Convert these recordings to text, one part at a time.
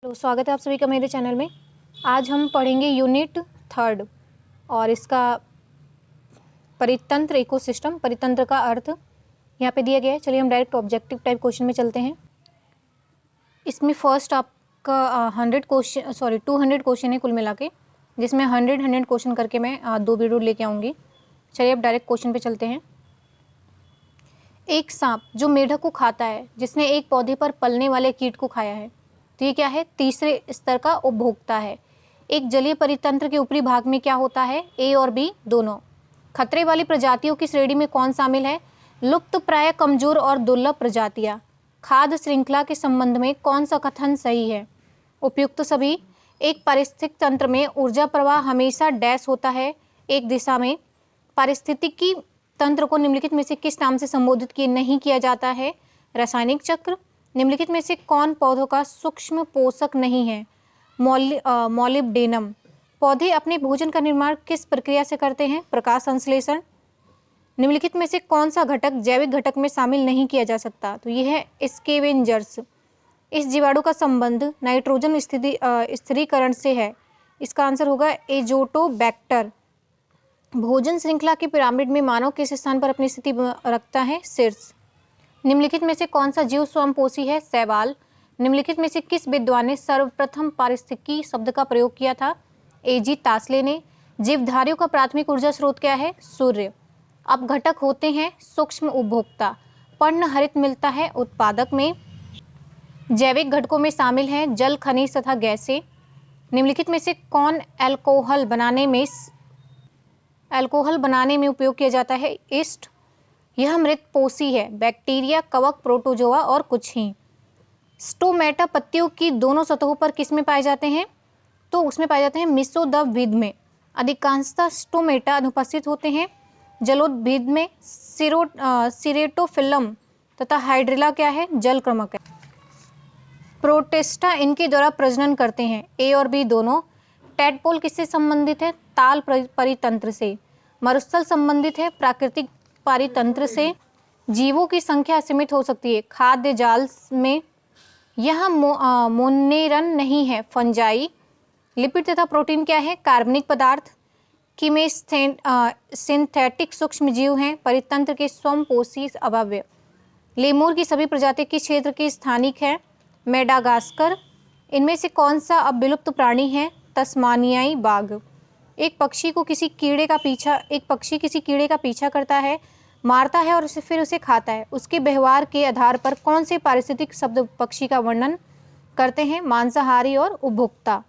तो स्वागत है आप सभी का मेरे चैनल में। आज हम पढ़ेंगे यूनिट 3 और इसका परितंत्र इकोसिस्टम। परितंत्र का अर्थ यहाँ पे दिया गया है। चलिए हम डायरेक्ट ऑब्जेक्टिव टाइप क्वेश्चन में चलते हैं। इसमें फर्स्ट आपका 200 क्वेश्चन है कुल मिला के, जिसमें 100 क्वेश्चन करके मैं 2 वीडियो लेके आऊँगी। चलिए अब डायरेक्ट क्वेश्चन पे चलते हैं। एक सांप जो मेढक को खाता है, जिसने एक पौधे पर पलने वाले कीट को खाया है, तो ये क्या है? तीसरे स्तर का उपभोक्ता है। एक जलीय परितंत्र के ऊपरी भाग में क्या होता है? ए और बी दोनों। खतरे वाली प्रजातियों की श्रेणी में कौन शामिल है? लुप्त प्राय, कमजोर और दुर्लभ प्रजातियां। खाद्य श्रृंखला के संबंध में कौन सा कथन सही है? उपयुक्त सभी। एक पारिस्थितिक तंत्र में ऊर्जा प्रवाह हमेशा डैश होता है एक दिशा में। पारिस्थितिकी तंत्र को निम्नलिखित में से किस नाम से संबोधित नहीं किया जाता है? रासायनिक चक्र। निम्नलिखित में से कौन पौधों का सूक्ष्म पोषक नहीं है? मॉलिब्डेनम। पौधे अपने भोजन का निर्माण किस प्रक्रिया से करते हैं? प्रकाश संश्लेषण। निम्नलिखित में से कौन सा घटक जैविक घटक में शामिल नहीं किया जा सकता? तो यह है स्कैवेंजर्स। इस जीवाणु का संबंध नाइट्रोजन स्थिरीकरण से है। इसका आंसर होगा एजोटोबैक्टर। भोजन श्रृंखला की पिरामिड में मानव किस स्थान पर अपनी स्थिति रखता है? शीर्ष। निम्नलिखित में से कौन सा जीव स्वयंपोषी है? शैवाल। निम्नलिखित में से किस विद्वान ने सर्वप्रथम पारिस्थितिकी शब्द का प्रयोग किया था? एजी तास्ले ने। जीवधारियों का प्राथमिक ऊर्जा स्रोत क्या है? सूर्य। अब घटक होते हैं सूक्ष्म उपभोक्ता। पर्णहरित मिलता है उत्पादक में। जैविक घटकों में शामिल हैं जल, खनिज तथा गैसें। निम्नलिखित में से कौन अल्कोहल बनाने में उपयोग किया जाता है? ईस्ट। यह मृतपोषी है। बैक्टीरिया, कवक, प्रोटोजोआ और कुछ ही। स्टोमेटा पत्तियों की दोनों सतहों पर किस में पाए जाते हैं? तो उसमें पाए जाते हैं मिसोदविद में। अधिकांशतः स्टोमेटा अनुपस्थित होते हैं जलोद्भिद में। सिरेटोफिलम तथा हाइड्रिला क्या है? जलक्रमक है। प्रोटिस्टा इनके द्वारा प्रजनन करते हैं। ए और बी दोनों। टैडपोल किससे संबंधित है? ताल परितंत्र से। मरुस्थल संबंधित है प्राकृतिक परितंत्र से। जीवों की संख्या असीमित हो सकती है खाद्य जाल में। यह मोनेरन नहीं है, फंजाई। लिपिड तथा प्रोटीन क्या है? कार्बनिक पदार्थ। सिंथेटिक सूक्ष्म जीव हैं परितंत्र के स्वयंपोषी अवयव। लेमूर की सभी प्रजाति किस क्षेत्र की स्थानिक है? मेडागास्कर। इनमें से कौन सा अब विलुप्त प्राणी है? तस्मानियाई बाघ। एक पक्षी किसी कीड़े का पीछा करता है, मारता है और फिर उसे खाता है। उसके व्यवहार के आधार पर कौन से पारिस्थितिक शब्द पक्षी का वर्णन करते हैं? मांसाहारी और उपभोक्ता।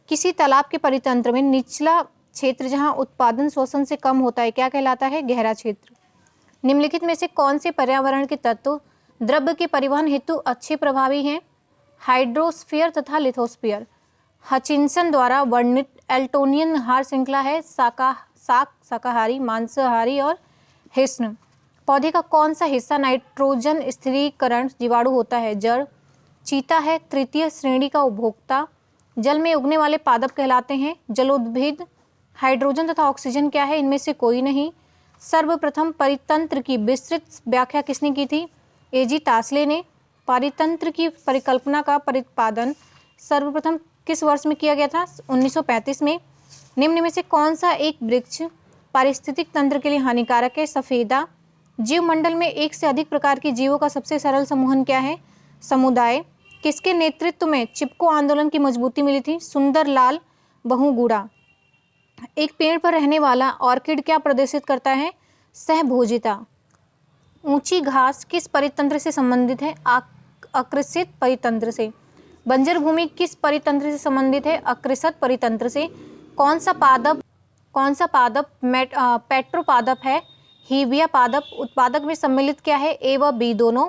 किसी तालाब के परितंत्र में निचला क्षेत्र जहां उत्पादन शोषण से कम होता है क्या कहलाता है? गहरा क्षेत्र। निम्नलिखित में से कौन से पर्यावरण के तत्व द्रव्य के परिवहन हेतु अच्छे प्रभावी हैं? हाइड्रोस्फीयर तथा लिथोस्फीयर। हचिंसन द्वारा वर्णित एल्टोनियन आहार श्रृंखला है शाकाहारी, मांसाहारी और हिस्न। पौधे का कौन सा हिस्सा नाइट्रोजन स्थिरीकरण जीवाणु होता है? जड़। चीता है तृतीय श्रेणी का उपभोक्ता। जल में उगने वाले पादप कहलाते हैं जलोद्भिद। हाइड्रोजन तथा ऑक्सीजन क्या है? इनमें से कोई नहीं। सर्वप्रथम परितंत्र की विस्तृत व्याख्या किसने की थी? एजी तास्ले ने। परितंत्र की परिकल्पना का प्रतिपादन सर्वप्रथम किस वर्ष में किया गया था? 1935 में। निम्न में से कौन सा एक वृक्ष पारिस्थितिक तंत्र के लिए हानिकारक है? सफेदा। जीवमंडल में एक से अधिक प्रकार के जीवों का सबसे सरल समूहन क्या है? समुदाय। किसके नेतृत्व में चिपको आंदोलन की मजबूती मिली थी? सुंदरलाल बहुगुणा। एक पेड़ पर रहने वाला ऑर्किड क्या प्रदर्शित करता है? सहभोजिता। ऊंची घास किस परितंत्र से संबंधित है? आकृषित परितंत्र से। बंजर भूमि किस परितंत्र से संबंधित है? आकृषित परितंत्र से। कौन सा पादप पेट्रोपादप है? हीविया पादप। उत्पादक में सम्मिलित क्या है? ए व बी दोनों।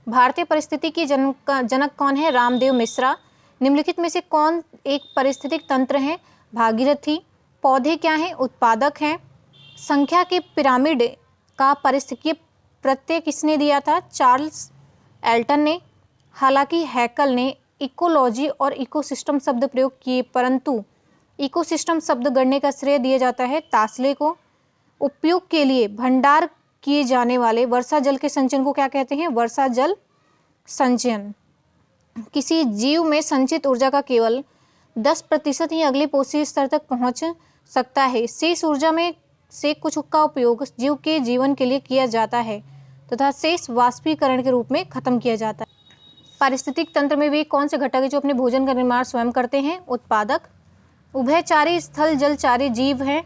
भारतीय परिस्थिति की जनक कौन है? रामदेव मिश्रा। निम्नलिखित में से कौन एक पारिस्थितिक तंत्र है? भागीरथी। पौधे क्या हैं? उत्पादक हैं। संख्या के पिरामिड का पारिस्थितिकीय प्रत्यय किसने दिया था? चार्ल्स एल्टन ने। हालांकि हैकल ने इकोलॉजी और इकोसिस्टम शब्द प्रयोग किए, परंतु इकोसिस्टम शब्द गढ़ने का श्रेय दिया जाता है तास्ले को। उपयोग के लिए भंडार किए जाने वाले वर्षा जल के संचयन को क्या कहते हैं? वर्षा जल संचयन। किसी जीव में संचित ऊर्जा का केवल 10% ही अगले पोषी स्तर तक पहुंच सकता है। शेष ऊर्जा में से कुछ का उपयोग जीव के जीवन के लिए किया जाता है तथा शेष वाष्पीकरण के रूप में खत्म किया जाता है। पारिस्थितिक तंत्र में वे कौन से घटक है जो अपने भोजन का निर्माण स्वयं करते हैं? उत्पादक। उभयचारी स्थल जलचारी जीव हैं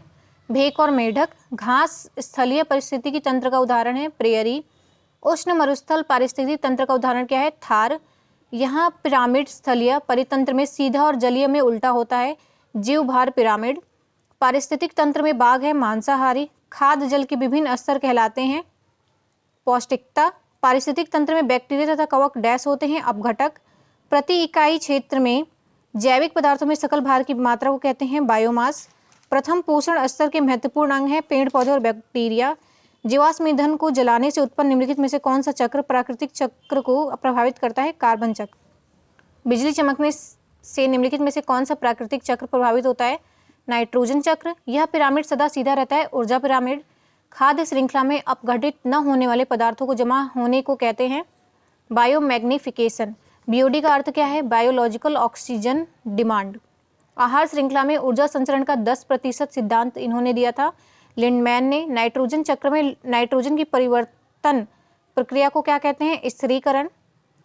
भेक और मेढक। घास स्थलीय पारिस्थितिकी तंत्र का उदाहरण है प्रेयरी। उष्ण मरुस्थल पारिस्थितिकी तंत्र का उदाहरण क्या है? थार। यहाँ पिरामिड स्थलीय परितंत्र में सीधा और जलीय में उल्टा होता है जीवभार पिरामिड। पारिस्थितिक तंत्र में बाघ है मांसाहारी। खाद्य जल के विभिन्न स्तर कहलाते हैं पौष्टिकता। पारिस्थितिक तंत्र में बैक्टीरिया तथा कवक डैश होते हैं अपघटक। प्रति इकाई क्षेत्र में जैविक पदार्थों में सकल भार की मात्रा को कहते हैं बायोमास। प्रथम पोषण स्तर के महत्वपूर्ण अंग हैं पेड़ पौधे और बैक्टीरिया। जीवाश्म ईंधन को जलाने से उत्पन्न निम्नलिखित में से कौन सा चक्र प्राकृतिक चक्र को प्रभावित करता है? कार्बन चक्र। बिजली चमकने से निम्नलिखित में से कौन सा प्राकृतिक चक्र प्रभावित होता है? नाइट्रोजन चक्र। यह पिरामिड सदा सीधा रहता है ऊर्जा पिरामिड। खाद्य श्रृंखला में अपघटित न होने वाले पदार्थों को जमा होने को कहते हैं बायोमैग्निफिकेशन। बीओडी का अर्थ क्या है? Biological oxygen demand. आहार श्रृंखला में ऊर्जा संचरण का 10% सिद्धांत इन्होंने दिया था लिंडमैन ने। नाइट्रोजन चक्र में नाइट्रोजन की परिवर्तन प्रक्रिया को क्या कहते हैं? स्थिरीकरण।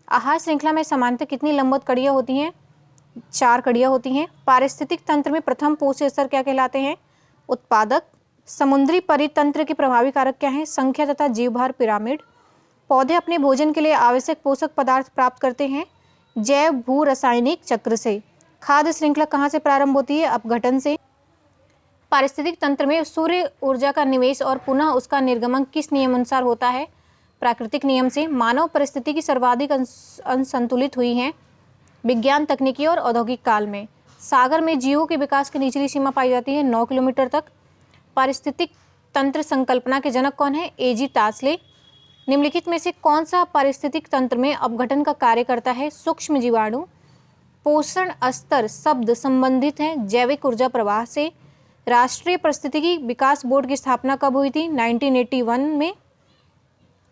आहार श्रृंखला में सामान्यतः कितनी लंबवत कड़ियाँ होती हैं? 4 कड़ियाँ होती हैं। पारिस्थितिक तंत्र में प्रथम पोषक स्तर क्या कहलाते हैं? उत्पादक। समुद्री परितंत्र के प्रभावी कारक क्या हैं? संख्या तथा जीवभार पिरामिड। पौधे अपने भोजन के लिए आवश्यक पोषक पदार्थ प्राप्त करते हैं जैव भू रासायनिक चक्र से। खाद्य श्रृंखला कहाँ से प्रारंभ होती है? अपघटन से। पारिस्थितिक तंत्र में सूर्य ऊर्जा का निवेश और पुनः उसका निर्गमन किस नियम अनुसार होता है? प्राकृतिक नियम से। मानव परिस्थिति की सर्वाधिक असंतुलित हुई है विज्ञान तकनीकी और औद्योगिक काल में। सागर में जीवों के विकास की निचली सीमा पाई जाती है 9 किलोमीटर तक। पारिस्थितिक तंत्र संकल्पना के जनक कौन है? एजी टासले। निम्नलिखित में से कौन सा पारिस्थितिक तंत्र में अपघटन का कार्य करता है? सूक्ष्म जीवाणु। पोषण स्तर शब्द संबंधित है जैविक ऊर्जा प्रवाह से। राष्ट्रीय पारिस्थितिकी विकास बोर्ड की स्थापना कब हुई थी? 1981 में।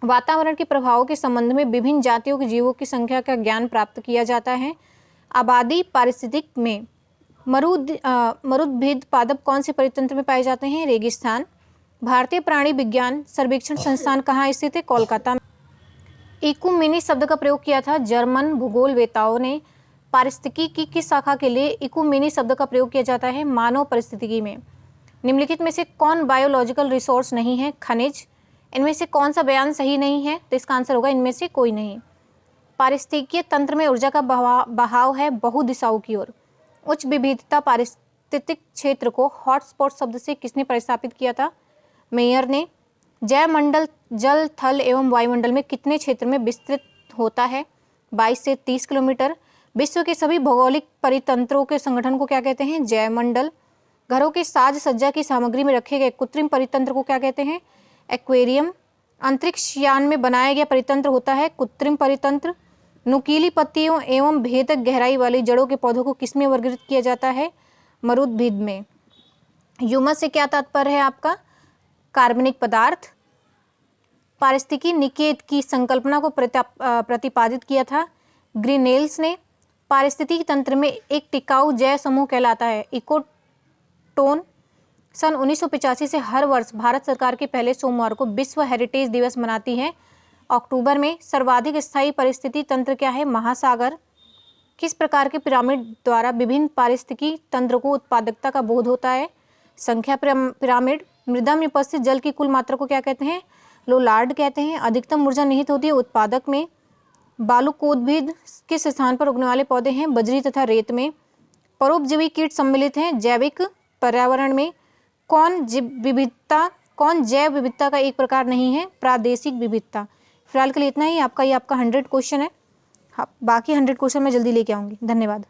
वातावरण के प्रभावों के संबंध में विभिन्न जातियों के जीवों की संख्या का ज्ञान प्राप्त किया जाता है। आबादी पारिस्थितिक में मरुद्भिद पादप कौन से परितंत्र में पाए जाते हैं? रेगिस्तान। भारतीय प्राणी विज्ञान सर्वेक्षण संस्थान कहाँ स्थित है? कोलकाता में। इकुमेनी शब्द का प्रयोग किया था जर्मन भूगोलवेताओं ने। पारिस्थितिकी की किस शाखा के लिए इकुमेनी शब्द का प्रयोग किया जाता है? मानव परिस्थितिकी में। निम्नलिखित में से कौन बायोलॉजिकल रिसोर्स नहीं है? खनिज। इनमें से कौन सा बयान सही नहीं है? तो इसका आंसर होगा इनमें से कोई नहीं। पारिस्थितिकीय तंत्र में ऊर्जा का बहाव है बहुदिशाओं की ओर। उच्च विविधता पारिस्थितिक क्षेत्र को हॉटस्पॉट शब्द से किसने प्रतिस्थापित किया था? मेयर ने। जैवमंडल जल थल एवं वायुमंडल में कितने क्षेत्र में विस्तृत होता है? 22 से 30 किलोमीटर। विश्व के सभी भौगोलिक परितंत्रों के संगठन को क्या कहते हैं? जैवमंडल। घरों की साज सज्जा की सामग्री में रखे गए कृत्रिम परितंत्र को क्या कहते हैं? एक्वेरियम। अंतरिक्ष यान में बनाया गया परितंत्र होता है कृत्रिम परितंत्र। नुकीली पत्तियों एवं भेदक गहराई वाली जड़ों के पौधों को किसमें वर्गीकृत किया जाता है? मरुद्भिद में। ह्यूमस से क्या तात्पर्य है आपका? कार्बनिक पदार्थ। पारिस्थितिकी निकेत की संकल्पना को प्रतिपादित किया था ग्रीनेल्स ने। पारिस्थितिकी तंत्र में एक टिकाऊ जैव समूह कहलाता है इकोटोन। सन 1985 से हर वर्ष भारत सरकार के पहले सोमवार को विश्व हेरिटेज दिवस मनाती है अक्टूबर में। सर्वाधिक स्थायी परिस्थिति तंत्र क्या है? महासागर। किस प्रकार के पिरामिड द्वारा विभिन्न पारिस्थितिकी तंत्र को उत्पादकता का बोध होता है? संख्या पिरामिड। मृदा में उपस्थित जल की कुल मात्रा को क्या कहते हैं? लोलार्ड कहते हैं। अधिकतम ऊर्जा निहित होती है उत्पादक में। बालुकोद्भिद किस स्थान पर उगने वाले पौधे हैं? बजरी तथा रेत में। परोपजीवी कीट सम्मिलित हैं जैविक पर्यावरण में। कौन जैव विविधता का एक प्रकार नहीं है? प्रादेशिक विविधता। फिलहाल के लिए इतना ही। आपका 100 क्वेश्चन है। बाकी 100 क्वेश्चन मैं जल्दी लेके आऊँगी। धन्यवाद।